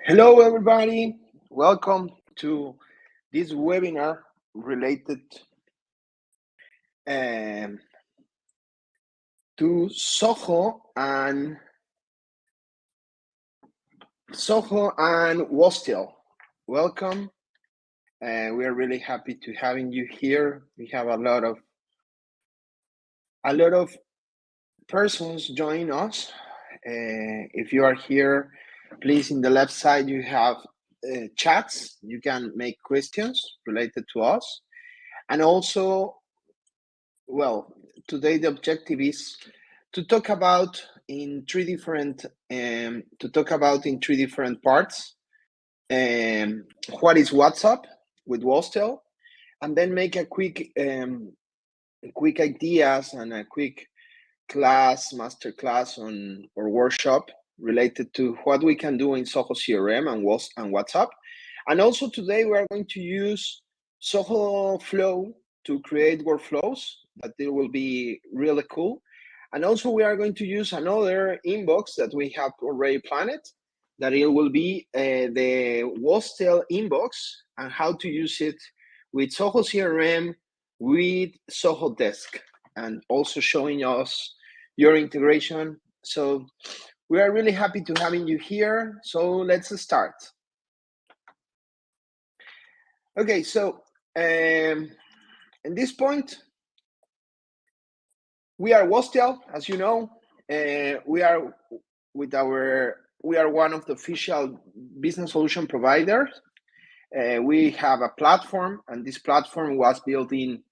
Hello, everybody. Welcome to this webinar related um, to Zoho and Wostel. Welcome. We are really happy to having you here. We have a lot of persons join us. If you are here, please, in the left side you have chats. You can make questions related to us, and also, well, today the objective is to talk about in three different parts. What is WhatsApp with Wostel, and then make a quick ideas and a quick master class on or workshop related to what we can do in Zoho CRM and WhatsApp. And also today we are going to use Zoho Flow to create workflows that it will be really cool. And also we are going to use another inbox that we have already planned, that it will be the Wostel inbox, and how to use it with Zoho CRM, with Zoho Desk, and also showing us your integration. So we are really happy to having you here. So let's start. Okay, so in this point, we are Wostel, as you know. We are one of the official business solution providers. We have a platform, and this platform was built in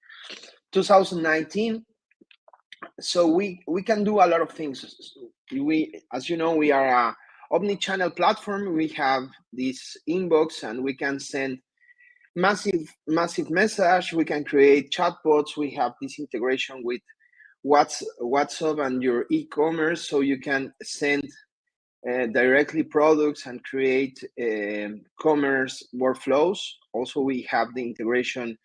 2019. So we can do a lot of things. As you know, we are a omni-channel platform. We have this inbox, and we can send massive message. We can create chatbots. We have this integration with WhatsApp and your e-commerce, so you can send directly products and create commerce workflows. Also, we have the integration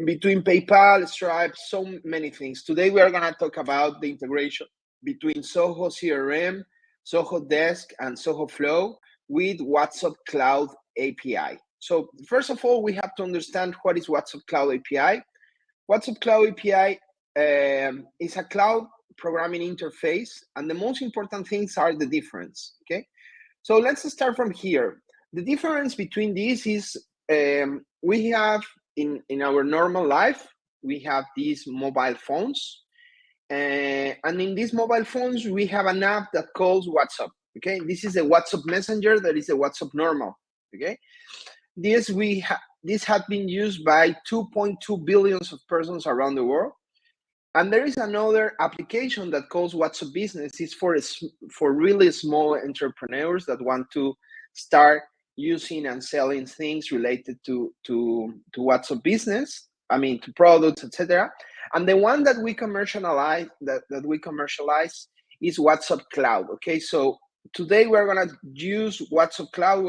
between PayPal, Stripe, so many things. Today we are going to talk about the integration between Zoho CRM, Zoho Desk, and Zoho Flow with WhatsApp Cloud API. So first of all, we have to understand what is WhatsApp Cloud API. WhatsApp Cloud API is a cloud programming interface, and the most important things are the difference. Okay, so let's start from here. The difference between these is we have in our normal life, we have these mobile phones, and in these mobile phones we have an app that calls WhatsApp. Okay, this is a WhatsApp Messenger, that is a WhatsApp normal. Okay, this has been used by 2.2 billion of persons around the world. And there is another application that calls WhatsApp Business. It's for really small entrepreneurs that want to start using and selling things related to WhatsApp Business. I mean, to products, etc. And the one that we commercialize is WhatsApp Cloud. Okay, so today we're gonna use WhatsApp Cloud.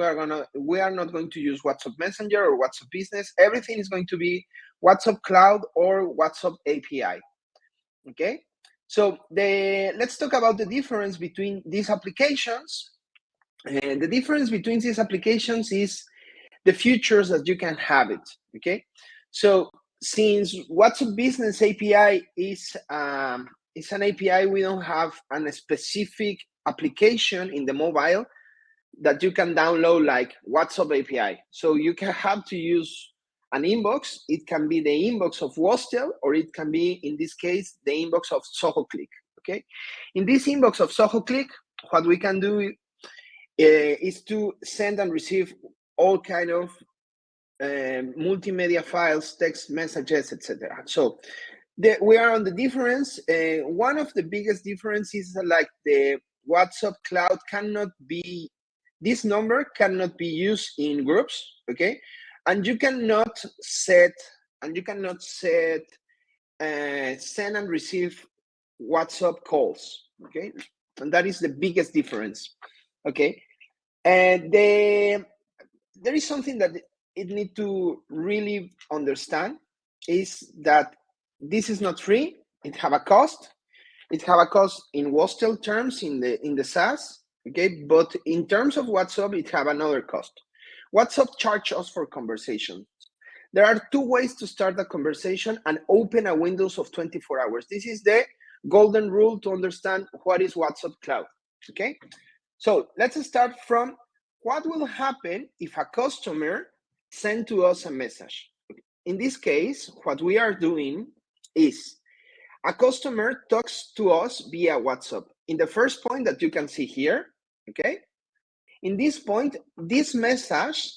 We are not going to use WhatsApp Messenger or WhatsApp Business. Everything is going to be WhatsApp Cloud or WhatsApp API. Okay, so let's talk about the difference between these applications. And the difference between these applications is the features that you can have it. Okay, so since WhatsApp Business API is an API, we don't have a specific application in the mobile that you can download like WhatsApp API. So you can have to use an inbox. It can be the inbox of Wostel, or it can be, in this case, the inbox of Zoho Click. Okay, in this inbox of Zoho Click, what we can do is to send and receive all kind of multimedia files, text messages, etc. So we are on the difference. One of the biggest differences is like the WhatsApp Cloud this number cannot be used in groups. Okay, and you cannot set send and receive WhatsApp calls. Okay, and that is the biggest difference. Okay, and there is something that it need to really understand, is that this is not free. It have a cost. It have a cost in Wostel terms in the SaaS. Okay, but in terms of WhatsApp, it have another cost. WhatsApp charge us for conversation. There are two ways to start a conversation and open a windows of 24 hours. This is the golden rule to understand what is WhatsApp Cloud. Okay, so let's start from what will happen if a customer send to us a message. In this case, what we are doing is a customer talks to us via WhatsApp. In the first point that you can see here, okay? In this point, this message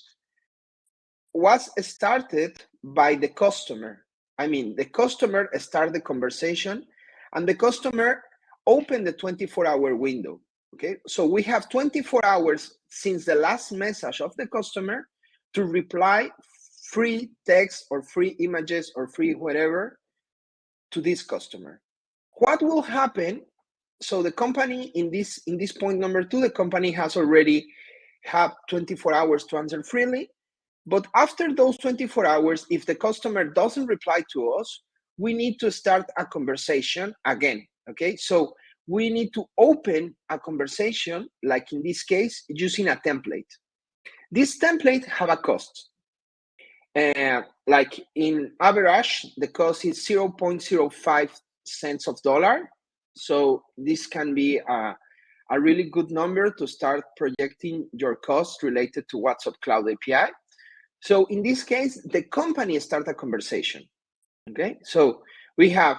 was started by the customer. I mean, the customer started the conversation and the customer opened the 24-hour window, okay? So we have 24 hours since the last message of the customer to reply free text or free images or free whatever to this customer. What will happen? So the company in this point number 2, the company has already have 24 hours to answer freely. But after those 24 hours, if the customer doesn't reply to us, we need to start a conversation again. Okay, so we need to open a conversation, like in this case, using a template. This template have a cost. Like in average, the cost is 0.05 cents of dollar. So this can be a really good number to start projecting your costs related to WhatsApp Cloud API. So in this case, the company start a conversation. Okay, so we have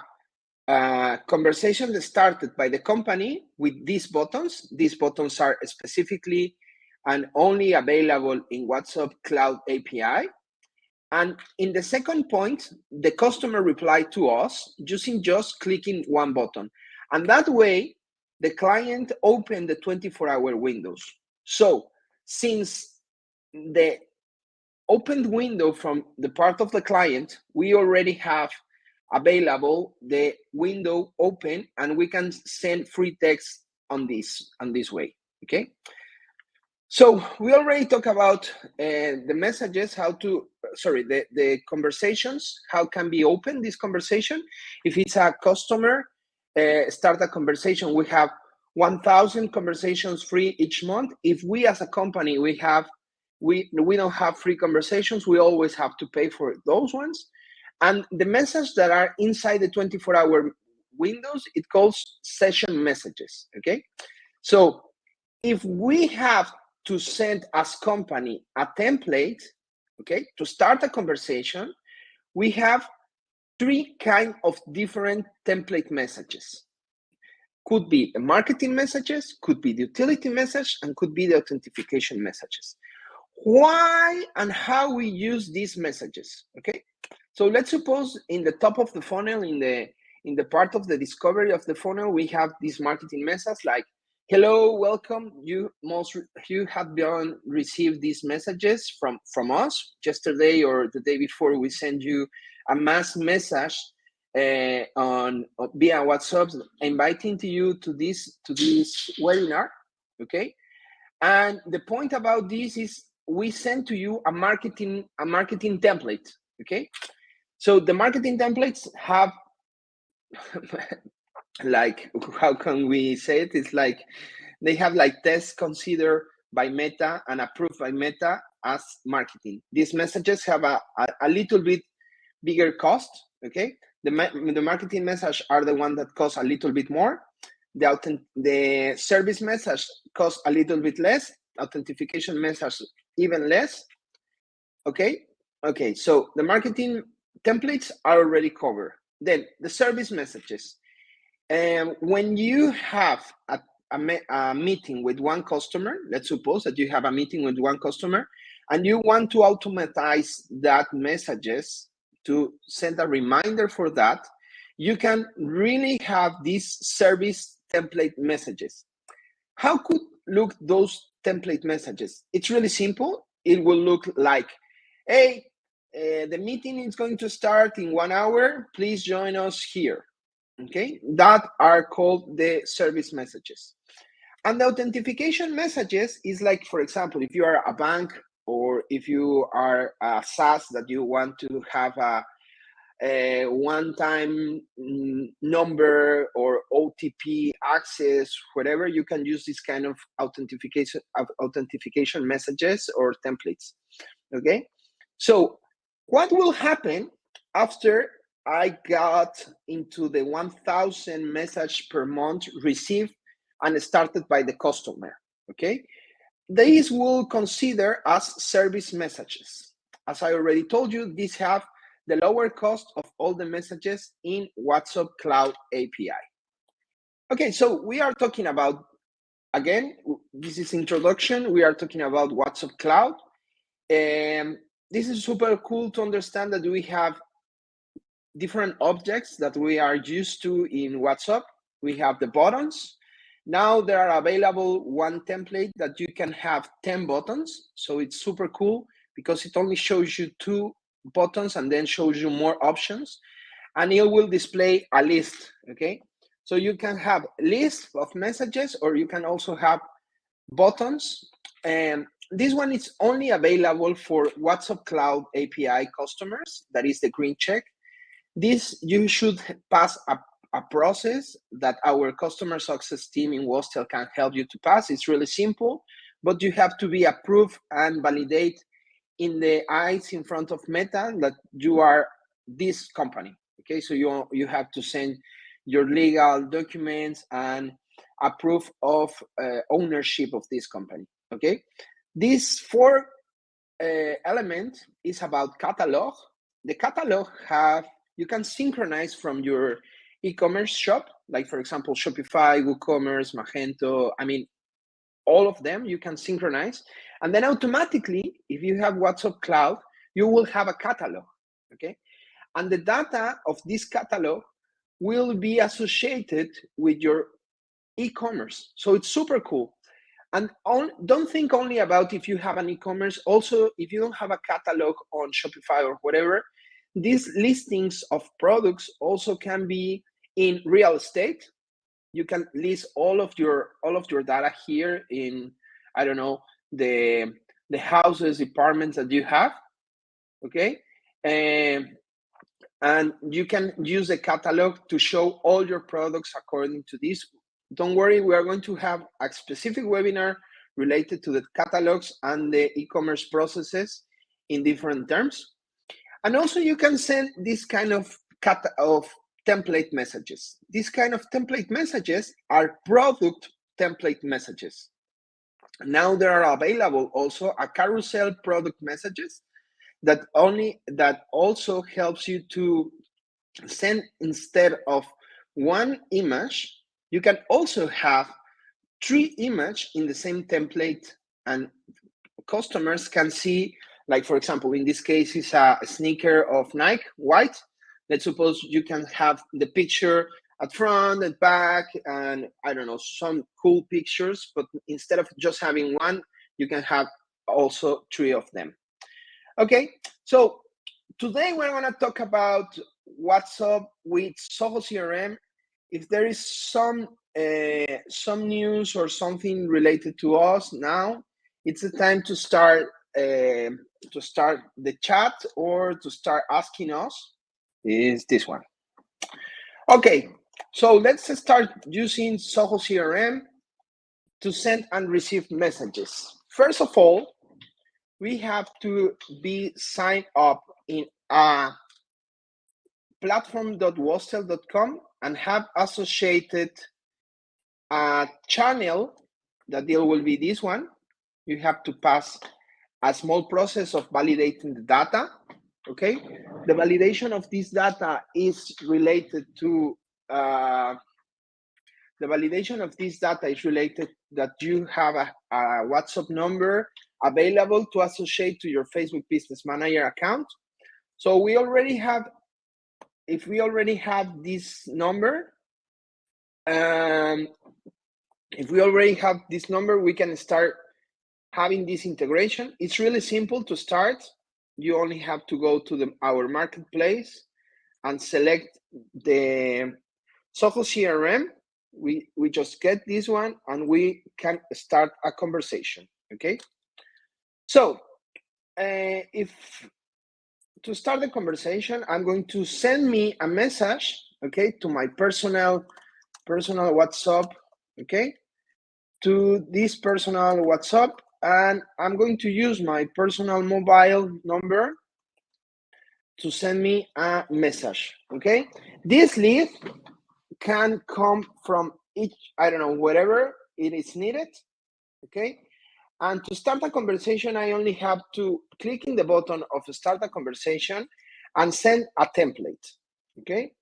a conversation that started by the company with these buttons. These buttons are specifically and only available in WhatsApp Cloud API. And in the second point, the customer replied to us using just clicking one button. And that way, the client opened the 24-hour windows. So since the opened window from the part of the client, we already have available the window open and we can send free text on this way, okay? So we already talked about the messages, the conversations, how can be open this conversation. If it's a customer, start a conversation, we have 1,000 conversations free each month. If we as a company, we don't have free conversations, we always have to pay for those ones. And the messages that are inside the 24-hour windows, it calls session messages, okay? So if we have to send as company a template, okay, to start a conversation, we have 3 kind of different template messages. Could be the marketing messages, could be the utility message, and could be the authentication messages. Why and how we use these messages, okay? So let's suppose in the top of the funnel, in the part of the discovery of the funnel, we have this marketing message like, hello, welcome. You have received these messages from us yesterday or the day before. We send you a mass message on via WhatsApp inviting you to this webinar, okay? And the point about this is we send to you a marketing template, okay? So the marketing templates have like, how can we say it? It's like they have like tests considered by Meta and approved by Meta as marketing. These messages have a little bit bigger cost, okay? The marketing message are the one that cost a little bit more. The service message costs a little bit less. Authentication message even less, okay? Okay, so the marketing templates are already covered. Then the service messages. When you have a meeting with one customer, let's suppose that you have a meeting with one customer and you want to automatize that messages to send a reminder for that, you can really have these service template messages. How could look those template messages? It's really simple. It will look like, hey, the meeting is going to start in 1 hour. Please join us here. Okay, that are called the service messages. And the authentication messages is like, for example, if you are a bank or if you are a SaaS that you want to have one-time number or OTP access, whatever, you can use this kind of authentication messages or templates. Okay, so what will happen after I got into the 1,000 message per month received and started by the customer? Okay, these will consider as service messages. As I already told you, these have the lower cost of all the messages in WhatsApp Cloud API. Okay, so we are talking about, again, this is introduction. We are talking about WhatsApp Cloud. And this is super cool to understand that we have different objects that we are used to in WhatsApp. We have the buttons. Now there are available one template that you can have 10 buttons. So it's super cool because it only shows you 2 buttons and then shows you more options. And it will display a list, okay? So you can have a list of messages, or you can also have buttons. And this one is only available for WhatsApp Cloud API customers. That is the green check. This, you should pass a process that our customer success team in Wastel can help you to pass. It's really simple, but you have to be approved and validate in the eyes in front of Meta that you are this company. Okay, so you have to send your legal documents and a proof of ownership of this company. Okay, this 4 element is about catalog. The catalog you can synchronize from your e-commerce shop, like for example, Shopify, WooCommerce, Magento. I mean, all of them you can synchronize. And then automatically, if you have WhatsApp Cloud, you will have a catalog, okay? And the data of this catalog will be associated with your e-commerce. So it's super cool. And don't think only about if you have an e-commerce. Also, if you don't have a catalog on Shopify or whatever, these listings of products also can be in real estate. You can list all of your data here in, I don't know, the houses, apartments that you have, okay? And you can use the catalog to show all your products according to this. Don't worry, we are going to have a specific webinar related to the catalogs and the e-commerce processes in different terms. And also you can send this kind of template messages. These kind of template messages are product template messages. Now there are available also a carousel product messages that also helps you to send, instead of 1 image, you can also have 3 images in the same template, and customers can see, like for example, in this case, it's a sneaker of Nike, white. Let's suppose you can have the picture at front and back, and I don't know, some cool pictures, but instead of just having 1, you can have also 3 of them. Okay, so today we're going to talk about WhatsApp with Zoho CRM. If there is some news or something related to us now, it's the time to start the chat or to start asking us. Is this one? Okay, so let's start using Zoho CRM to send and receive messages. First of all, we have to be signed up in platform.wastel.com and have associated a channel. That deal will be this one. You have to pass a small process of validating the data. Okay, the validation of this data is related to that you have a WhatsApp number available to associate to your Facebook Business Manager account. So we already have, if we already have this number, we can start having this integration. It's really simple to start. You only have to go to our marketplace and select the Zoho CRM. We just get this one and we can start a conversation, okay? So if start the conversation, I'm going to send me a message, okay, to my personal WhatsApp, okay, to this personal WhatsApp, and I'm going to use my personal mobile number to send me a message, okay? This lead can come from each, I don't know, whatever it is needed, okay? And to start a conversation, I only have to click in the button of start a conversation and send a template, okay?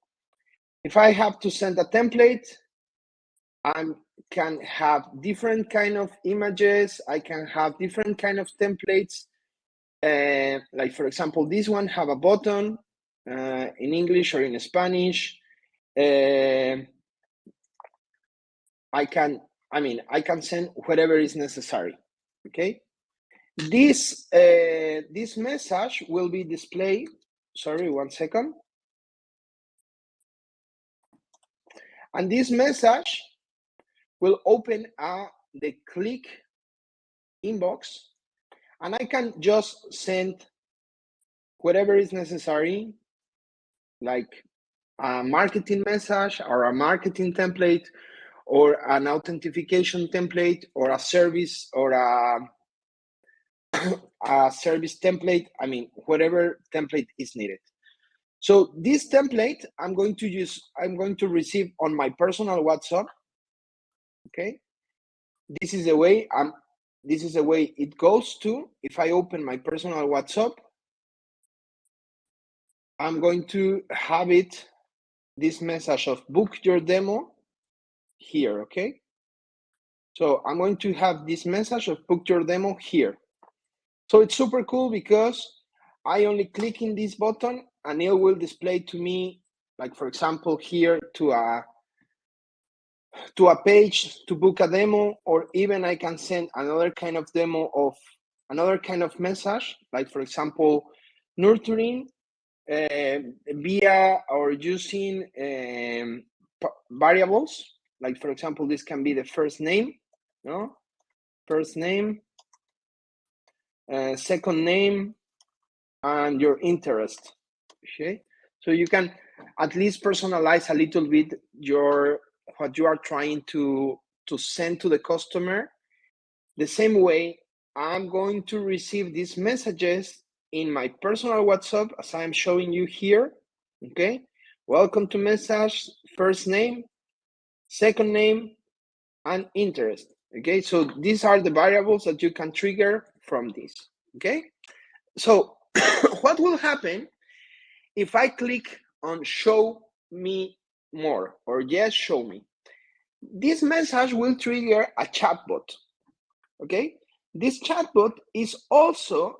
If I have to send a template, I can have different kind of images. I can have different kind of templates. Like for example, this one have a button in English or in Spanish. I can send whatever is necessary. Okay. This message will be displayed. Sorry, 1 second. And this message will open the click inbox, and I can just send whatever is necessary, like a marketing message or a marketing template or an authentication template or a service or a service template. I mean, whatever template is needed. So this template I'm going to receive on my personal WhatsApp. Okay. This is the way it goes to. If I open my personal WhatsApp, I'm going to have this message of book your demo here, okay? So I'm going to have this message of book your demo here. So it's super cool because I only click in this button and it will display to me, like for example, here to a page to book a demo, or even I can send another kind of demo of another kind of message, like for example, nurturing via or using variables. Like for example, this can be the first name, no? First name, second name, and your interest. Okay, so you can at least personalize a little bit what you are trying to send to the customer. The same way, I'm going to receive these messages in my personal WhatsApp as I'm showing you here. Okay, welcome to message, first name, second name, and interest. Okay, so these are the variables that you can trigger from this. Okay, so what will happen if I click on show me more or yes, show me? This message will trigger a chatbot. Okay, this chatbot is also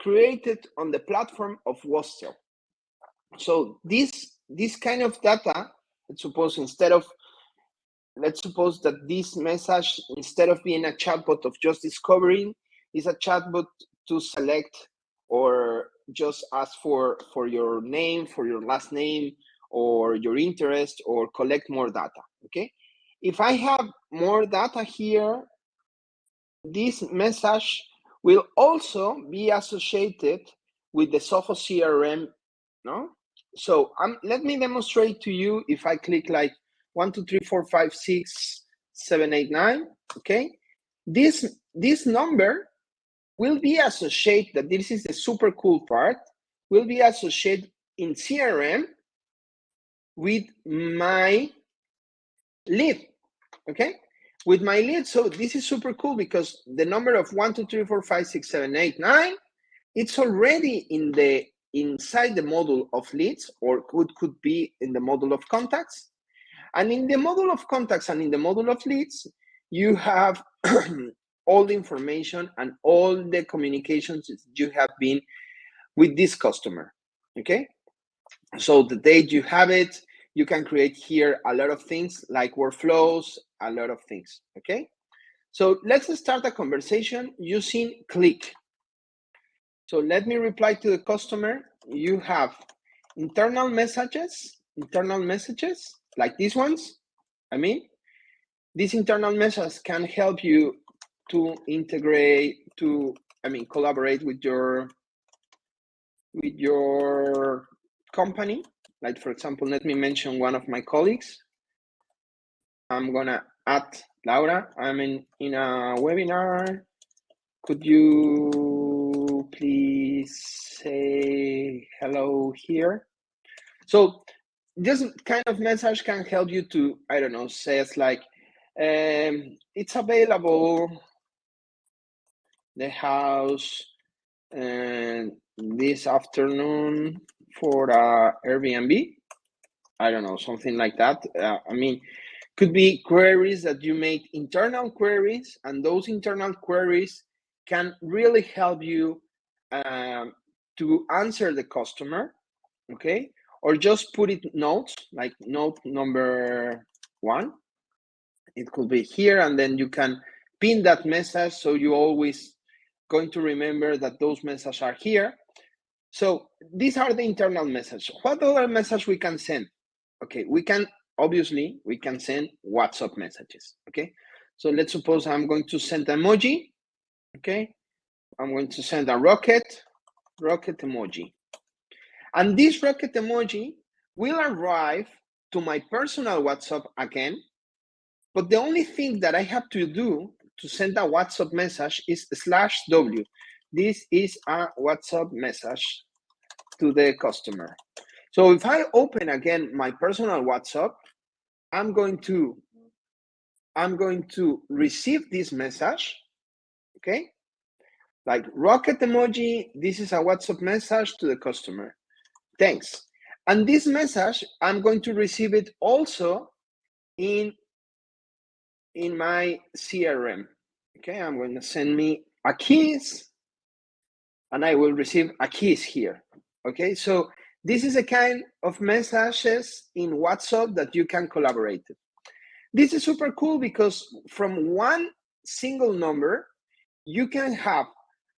created on the platform of Wostel. So this kind of data, let's suppose that this message, instead of being a chatbot of just discovering, is a chatbot to select or just ask for your name, for your last name, or your interest, or collect more data. Okay, if I have more data here, this message will also be associated with the Zoho CRM, no? So let me demonstrate to you. If I click like 1, 2, 3, 4, 5, 6, 7, 8, 9, okay? This number will be associated, this is the super cool part, will be associated in CRM with my lead, okay? With my lead. So this is super cool because the number of 1, 2, 3, 4, 5, 6, 7, 8, 9, it's already inside the module of leads, or could be in the module of contacts. And in the module of contacts and in the module of leads, you have all the information and all the communications you have been with this customer. Okay, so the date you have it, you can create here a lot of things like workflows, a lot of things. Okay, so let's start a conversation using click. So let me reply to the customer. You have internal messages like these ones. I mean, these internal messages can help you to integrate, collaborate with your with your company. Like, for example, let me mention one of my colleagues. I'm gonna add Laura. I'm in a webinar. Could you please say hello here? So this kind of message can help you to, I don't know, says like, it's available, the house, this afternoon for Airbnb. I don't know, something like that. I mean, could be queries that you make, internal queries, and those internal queries can really help you to answer the customer, okay? Or just put it notes, like note number 1. It could be here, and then you can pin that message, so you always going to remember that those messages are here. So these are the internal messages. What other message we can send? Okay, we can send WhatsApp messages. Okay, so let's suppose I'm going to send an emoji. Okay, I'm going to send a rocket emoji, and this rocket emoji will arrive to my personal WhatsApp again. But the only thing that I have to do to send a WhatsApp message is /w. This is a WhatsApp message to the customer. So if I open again my personal WhatsApp, I'm going to receive this message, okay? Like rocket emoji, this is a WhatsApp message to the customer. Thanks. And this message, I'm going to receive it also in my CRM. Okay, I'm going to send me a kiss, and I will receive a kiss here. Okay, so this is a kind of messages in WhatsApp that you can collaborate. This is super cool because from one single number, you can have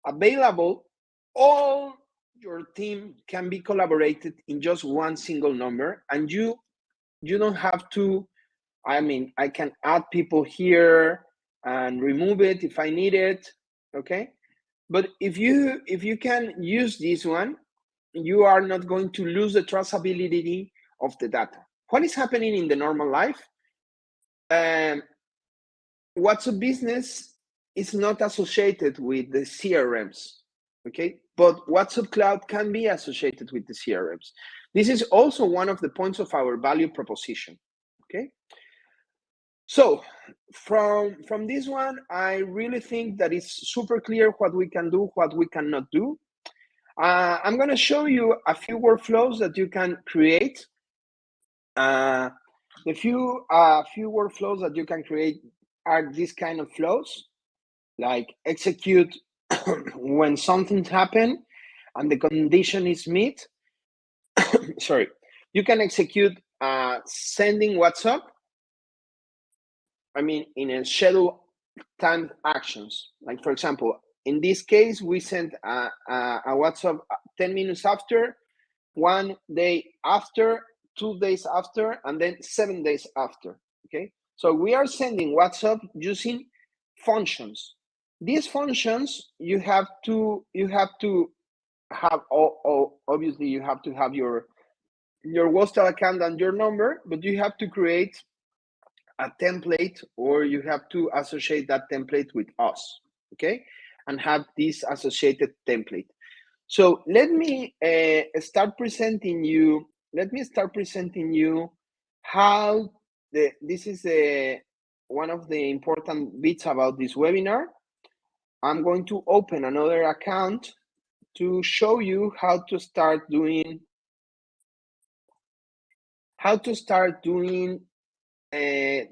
available all your team can be collaborated in just one single number, and you don't have to, I mean, I can add people here and remove it if I need it, okay? But if you can use this one, you are not going to lose the traceability of the data. What is happening in the normal life? WhatsApp Business is not associated with the CRMs, okay? But WhatsApp Cloud can be associated with the CRMs. This is also one of the points of our value proposition, okay? So from this one, I really think that it's super clear what we can do, what we cannot do. I'm going to show you a few workflows that you can create. The few workflows that you can create are these kind of flows, like execute when something happened and the condition is met. Sorry, you can execute sending WhatsApp. I mean, in a schedule timed actions. Like for example, in this case, we sent a WhatsApp 10 minutes after, 1 day after, 2 days after, and then 7 days after. Okay, so we are sending WhatsApp using functions. These functions you have to have obviously you have to have your WhatsApp account and your number, but you have to create a template, or you have to associate that template with us, okay, and have this associated template. So let me start presenting you. Let me start presenting you how this is one of the important bits about this webinar. I'm going to open another account to show you how to start doing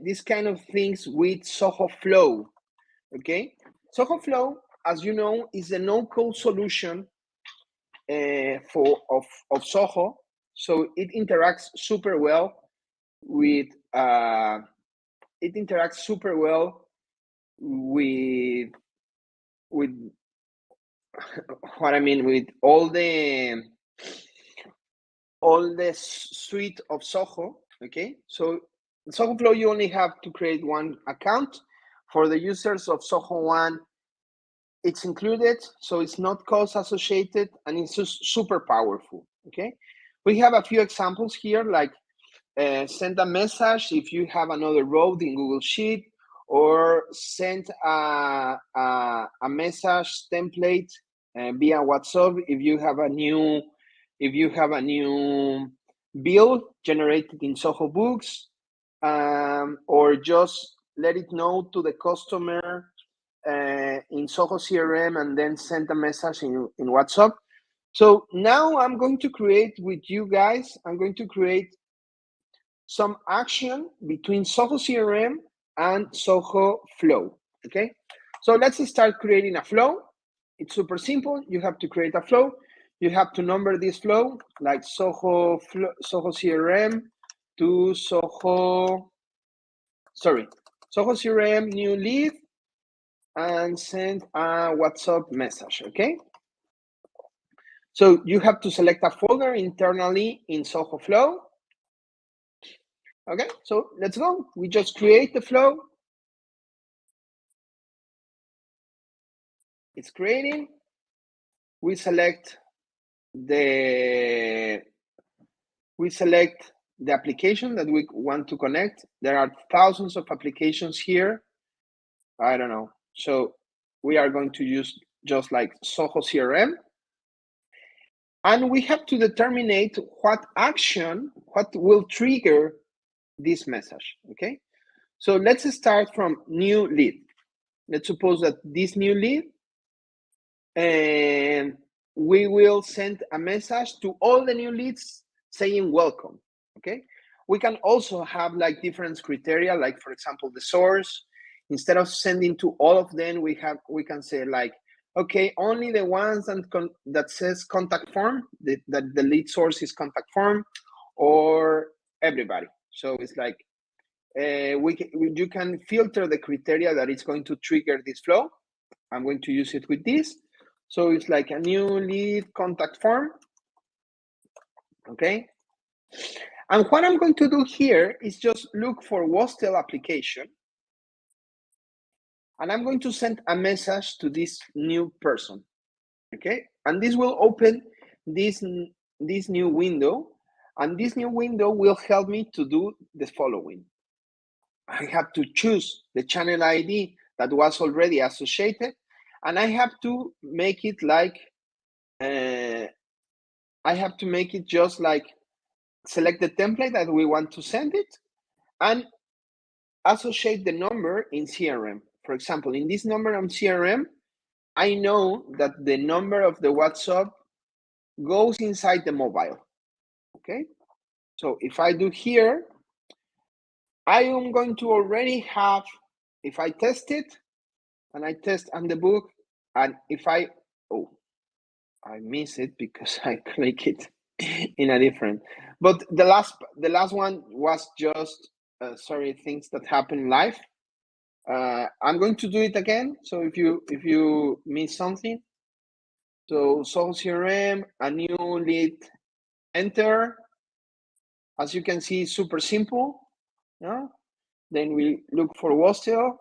these kind of things with Zoho Flow. Okay, Zoho Flow, as you know, is a no-code solution of Zoho, so it interacts super well with what I mean, with all the suite of Zoho. Okay, so Zoho Flow, you only have to create one account. For the users of Zoho One, it's included, so it's not cost associated, and it's just super powerful. Okay, we have a few examples here, like send a message if you have another row in Google Sheet, or send a message template via WhatsApp if you have a new bill generated in Zoho Books, or just let it know to the customer in Zoho CRM and then send a message in WhatsApp. So now I'm going to create with you guys, I'm going to create some action between Zoho CRM and Zoho Flow, okay? So let's start creating a flow. It's super simple. You have to create a flow. You have to number this flow, like Zoho CRM to Zoho CRM new lead, and send a WhatsApp message, okay? So you have to select a folder internally in Zoho Flow. Okay, so let's go. We just create the flow. It's creating. We select the application that we want to connect. There are thousands of applications here. I don't know. So we are going to use just like Zoho CRM. And we have to determine what will trigger this message, okay? So let's start from new lead. Let's suppose that this new lead, and we will send a message to all the new leads saying welcome, okay? We can also have like different criteria, like for example, the source. Instead of sending to all of them, we can say like, okay, only the ones that says contact form, that the lead source is contact form, or everybody. So it's like, you can filter the criteria that is going to trigger this flow. I'm going to use it with this. So it's like a new lead contact form, okay? And what I'm going to do here is just look for Wastel application, and I'm going to send a message to this new person, okay? And this will open this new window, and this new window will help me to do the following. I have to choose the channel ID that was already associated, and I have to make it like, just like select the template that we want to send it, and associate the number in CRM. For example, in this number on CRM, I know that the number of the WhatsApp goes inside the mobile, okay? So if I do here, I am going to already have, if I test it, and I test on the book, and if I miss it because I click it in a different, but the last one was just things that happen live. I'm going to do it again. So if you miss something, so Zoho CRM, a new lead, enter. As you can see, super simple. Yeah? Then we look for Wastel,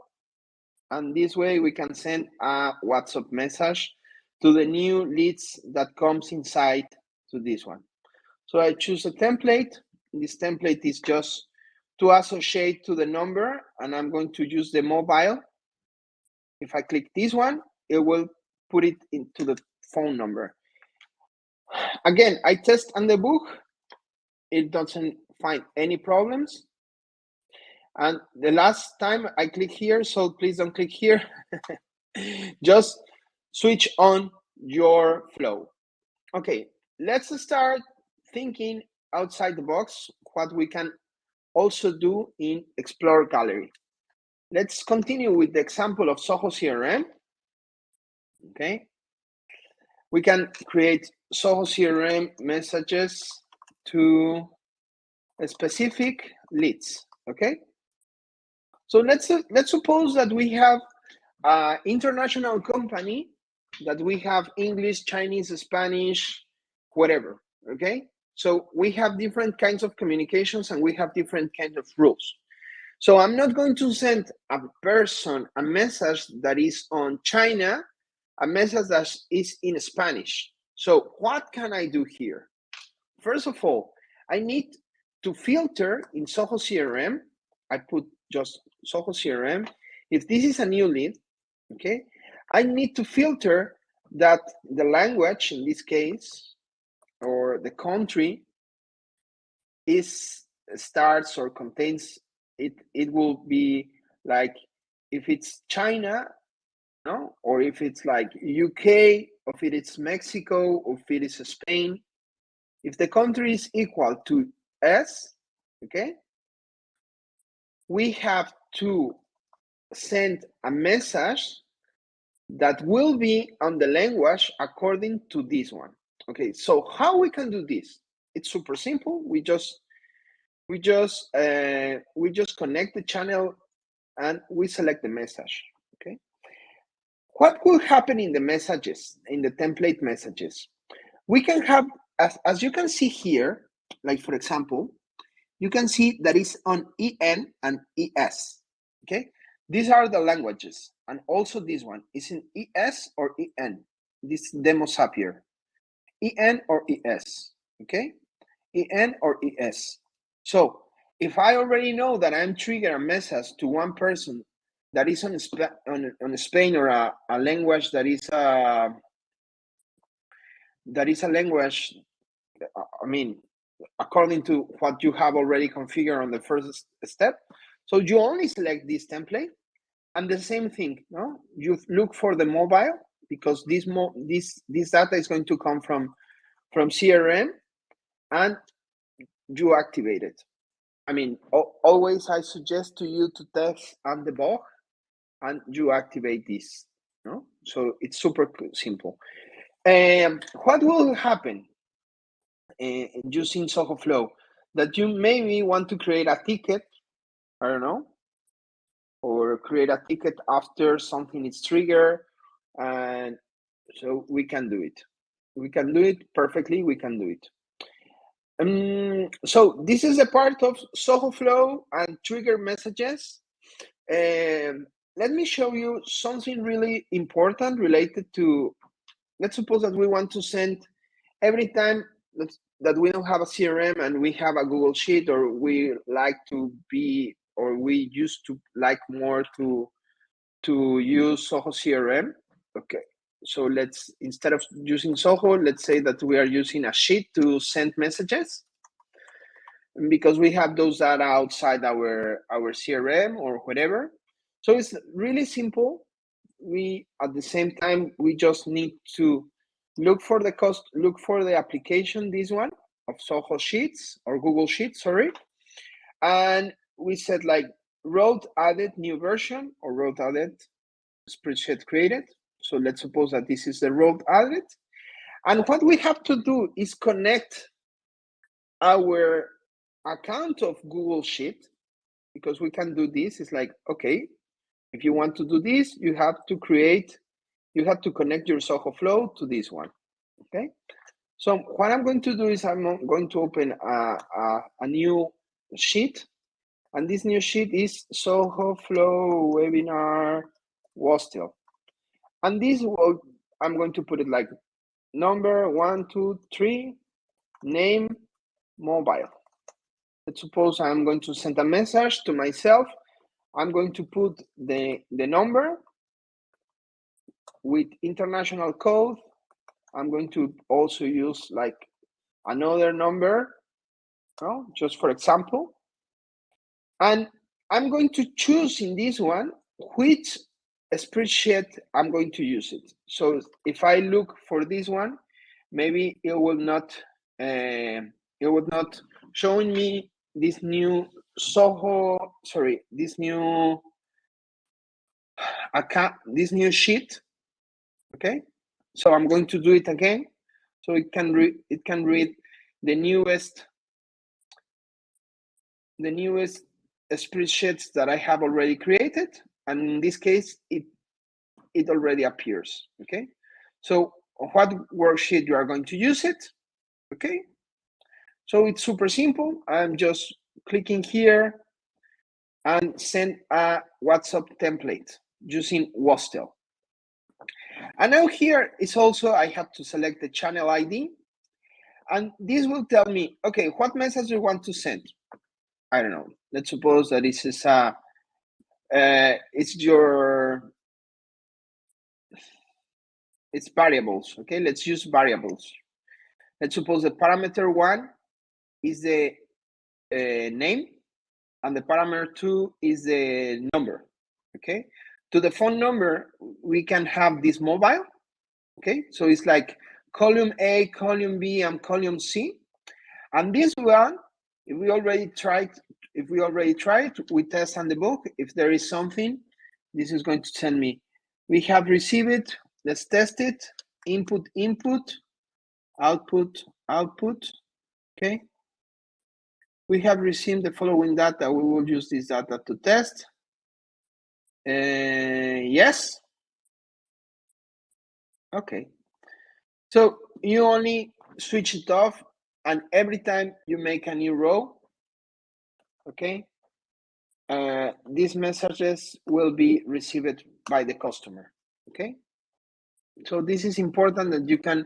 and this way we can send a WhatsApp message to the new leads that comes inside to this one. So I choose a template. This template is just to associate to the number, and I'm going to use the mobile. If I click this one, it will put it into the phone number. Again, I test on the book. It doesn't find any problems. And the last time I click here, so please don't click here. Just switch on your flow. Okay, let's start thinking outside the box, what we can also do in Explore Gallery. Let's continue with the example of Zoho CRM. Okay, we can create Zoho CRM messages to specific leads. Okay, so let's suppose that we have an international company, that we have English, Chinese, Spanish, whatever. Okay, so we have different kinds of communications and we have different kinds of rules. So I'm not going to send a person a message that is on China a message that is in Spanish. So what can I do here? First of all, I need to filter in Zoho CRM. I put just Zoho CRM. If this is a new lead, okay, I need to filter that the language in this case, or the country, is starts or contains it. It will be like if it's China, no, or if it's like UK, or if it's Mexico, or if it is Spain. If the country is equal to S, okay, we have to send a message that will be on the language according to this one. Okay, so how we can do this? It's super simple. We just connect the channel and we select the message. Okay. What will happen in the messages, in the template messages? We can have, as you can see here, like for example, you can see that it's on EN and ES. Okay, these are the languages, and also this one is in ES or EN. This demos up here, EN or ES. Okay, EN or ES. So if I already know that I'm triggering a message to one person that is on Spain, or a language that is a language, I mean, according to what you have already configured on the first step. So you only select this template, and the same thing, no? You look for the mobile, because this data is going to come from CRM, and you activate it. I mean, always I suggest to you to test on the debug, and you activate this, no? So it's super simple. What will happen using Zoho Flow? That you maybe want to create a ticket, I don't know, or create a ticket after something is triggered, and so we can do it. We can do it perfectly. We can do it. So this is a part of Zoho Flow and trigger messages. Let me show you something really important related to, let's suppose that we want to send every time that we don't have a CRM and we have a Google Sheet, or we like to be, or we used to like more to use Zoho CRM. Okay, so let's, instead of using Zoho, let's say that we are using a sheet to send messages, because we have those data outside our CRM or whatever. So it's really simple. We, at the same time, we just need to look for the application, this one of Zoho Sheets or Google Sheets, sorry, and we said like route added new version, or route added spreadsheet created. So let's suppose that this is the route added, and what we have to do is connect our account of Google Sheet, because we can do this. It's like, okay, if you want to do this, you have to connect your Zoho Flow to this one. Okay, so what I'm going to do is I'm going to open a new sheet, and this new sheet is Zoho Flow webinar WOSTIL, and this will, I'm going to put it like number 1, 2, 3, name, mobile. Let's suppose I'm going to send a message to myself. I'm going to put the number with international code. I'm going to also use like another number, just for example. And I'm going to choose in this one which spreadsheet I'm going to use it. So if I look for this one, maybe it will not showing me this new this new account, this new sheet. Okay, so I'm going to do it again, so it can read the newest spreadsheets that I have already created, and in this case it already appears. Okay, so what worksheet you are going to use it? Okay, so it's super simple. I'm just clicking here and send a WhatsApp template using WOSTIL. And now here is also, I have to select the channel ID. And this will tell me, okay, what message you want to send. I don't know. Let's suppose that this is it's variables. Okay, let's use variables. Let's suppose the parameter 1 is the name, and the parameter 2 is the number. Okay, to the phone number we can have this mobile. Okay, so it's like column A, column B, and column C. And this one, if we already tried, we test on the book. If there is something, this is going to tell me, we have received it. Let's test it. Input, input, output, output. Okay. We have received the following data. We will use this data to test. Yes. Okay. So you only switch it off, and every time you make a new row, okay, these messages will be received by the customer. Okay. So this is important that you can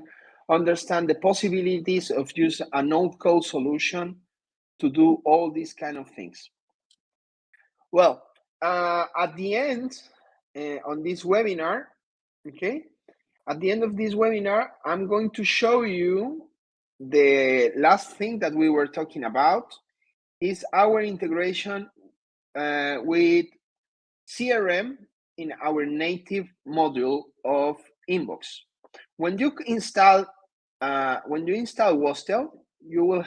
understand the possibilities of use a no-code solution to do all these kind of things. Well, at the end on this webinar, okay, at the end of this webinar, I'm going to show you the last thing that we were talking about is our integration with CRM in our native module of Inbox. When you install Wostel, you will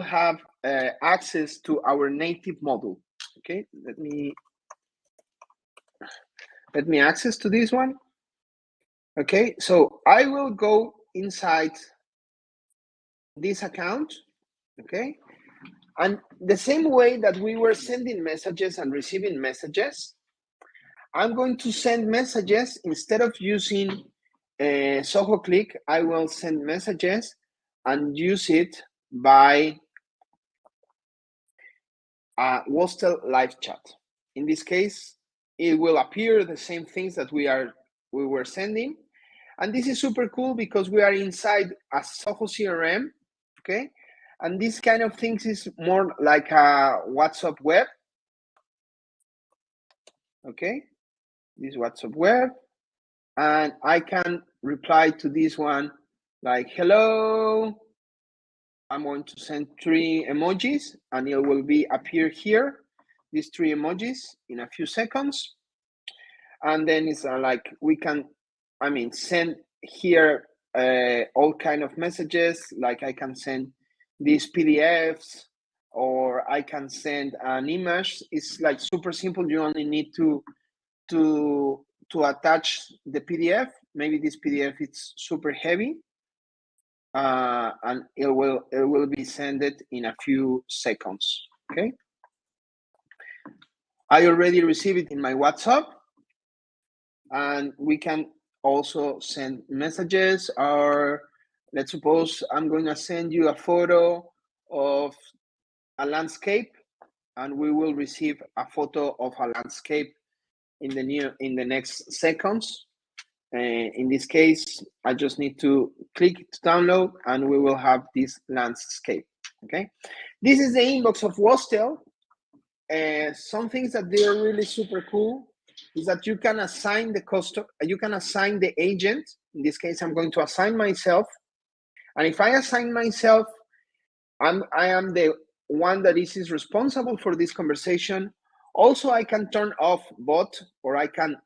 have access to our native module. Okay, let me access to this one. Okay, so I will go inside this account. Okay, and the same way that we were sending messages and receiving messages, I'm going to send messages instead of using Zoho Click. I will send messages and use it by Wostel live chat. In this case, it will appear the same things that we were sending, and this is super cool because we are inside a Zoho CRM. Okay, and this kind of things is more like a WhatsApp web. Okay, this WhatsApp web, and I can reply to this one like, hello. I'm going to send 3 emojis, and it will appear here, these 3 emojis in a few seconds. And then it's like we can, send here all kind of messages, like I can send these PDFs, or I can send an image. It's like super simple. You only need to attach the PDF. Maybe this PDF is super heavy, and it will be sent in a few seconds. Okay. I already received it in my WhatsApp, and we can also send messages. Or let's suppose I'm going to send you a photo of a landscape, and we will receive a photo of a landscape in the next seconds. In this case, I just need to click to download, and we will have this landscape. Okay, this is the inbox of Wostel. Some things that they are really super cool is that you can assign the customer, you can assign the agent. In this case, I'm going to assign myself, and if I assign myself, I am the one that is responsible for this conversation. Also, I can turn off bot, or I can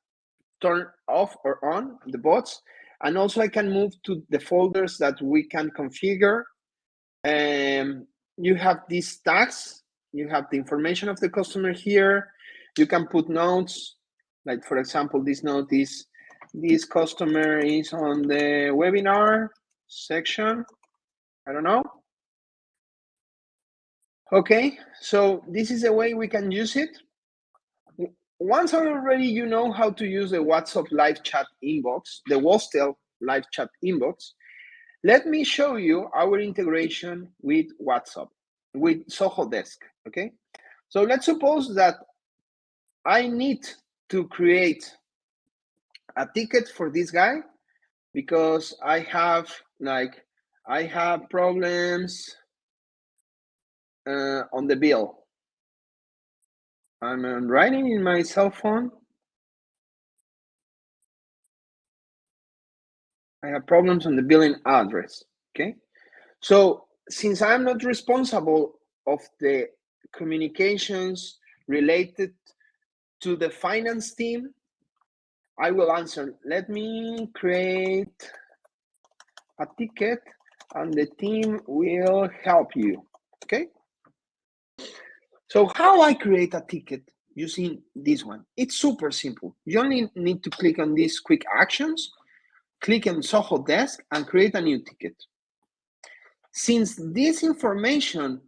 turn off or on the bots, and also I can move to the folders that we can configure. You have these tags. You have the information of the customer here. You can put notes, like for example, this note is, this customer is on the webinar section. I don't know. Okay, so this is the way we can use it. Once already you know how to use the WhatsApp live chat inbox, the Wostel live chat inbox, let me show you our integration with WhatsApp, with Zoho Desk, okay? So let's suppose that I need to create a ticket for this guy because I have problems on the bill. I'm writing in my cell phone. I have problems on the billing address. Okay. So since I'm not responsible of the communications related to the finance team, I will answer, let me create a ticket and the team will help you. Okay. So how I create a ticket using this one? It's super simple. You only need to click on these quick actions, click on Zoho Desk and create a new ticket. Since this information,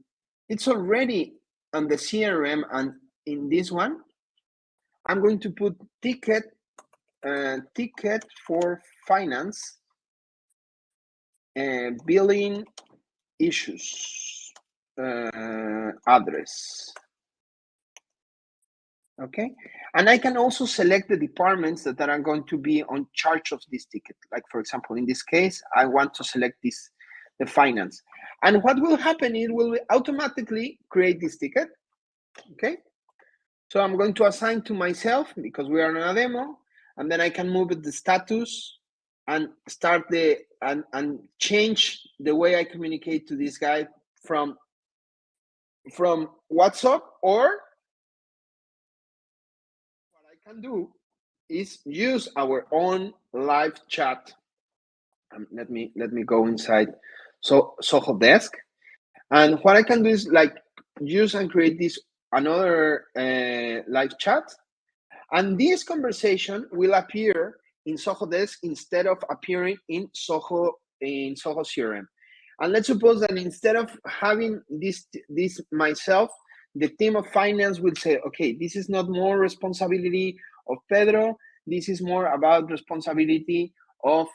it's already on the CRM and in this one, I'm going to put ticket for finance billing issues address. Okay, and I can also select the departments that are going to be on charge of this ticket. Like for example, in this case, I want to select the finance. And what will happen, it will automatically create this ticket. Okay, so I'm going to assign to myself because we are in a demo, and then I can move the status and start and change the way I communicate to this guy from WhatsApp, or what I can do is use our own live chat. Let me go inside Zoho Desk, and what I can do is like use and create this another live chat, and this conversation will appear in Zoho Desk instead of appearing in Zoho CRM. And let's suppose that instead of having this myself, the team of finance will say, okay, this is not more responsibility of Pedro. This is more about responsibility of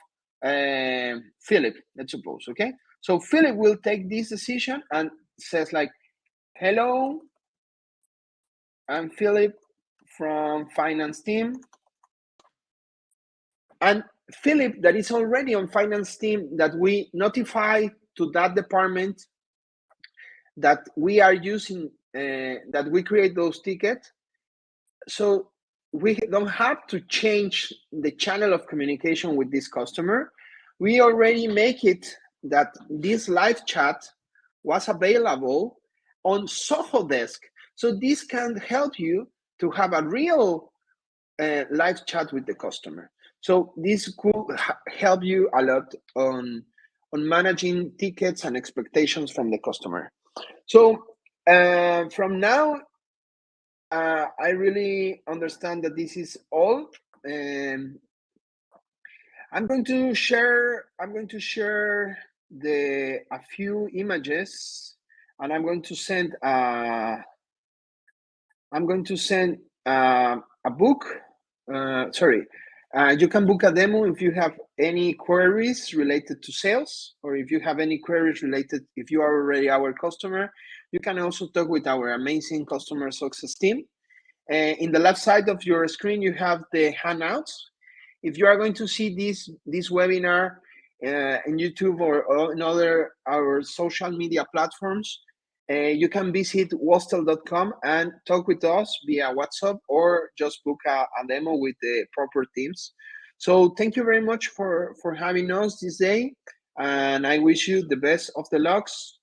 Philip, let's suppose, okay? So Philip will take this decision and says like, hello, I'm Philip from finance team. And Philip, that is already on finance team, that we notify to that department that we are using, that we create those tickets. So we don't have to change the channel of communication with this customer. We already make it that this live chat was available on Zoho Desk. So this can help you to have a real live chat with the customer. So this could help you a lot on managing tickets and expectations from the customer. So from now, I really understand that this is all. I'm going to share a few images, and I'm going to send a book. You can book a demo if you have any queries related to sales, or if you have any queries related, if you are already our customer, you can also talk with our amazing customer success team. In the left side of your screen, you have the handouts. If you are going to see this webinar in YouTube or in our social media platforms, you can visit wastel.com and talk with us via WhatsApp, or just book a demo with the proper teams. So thank you very much for having us this day, and I wish you the best of the lucks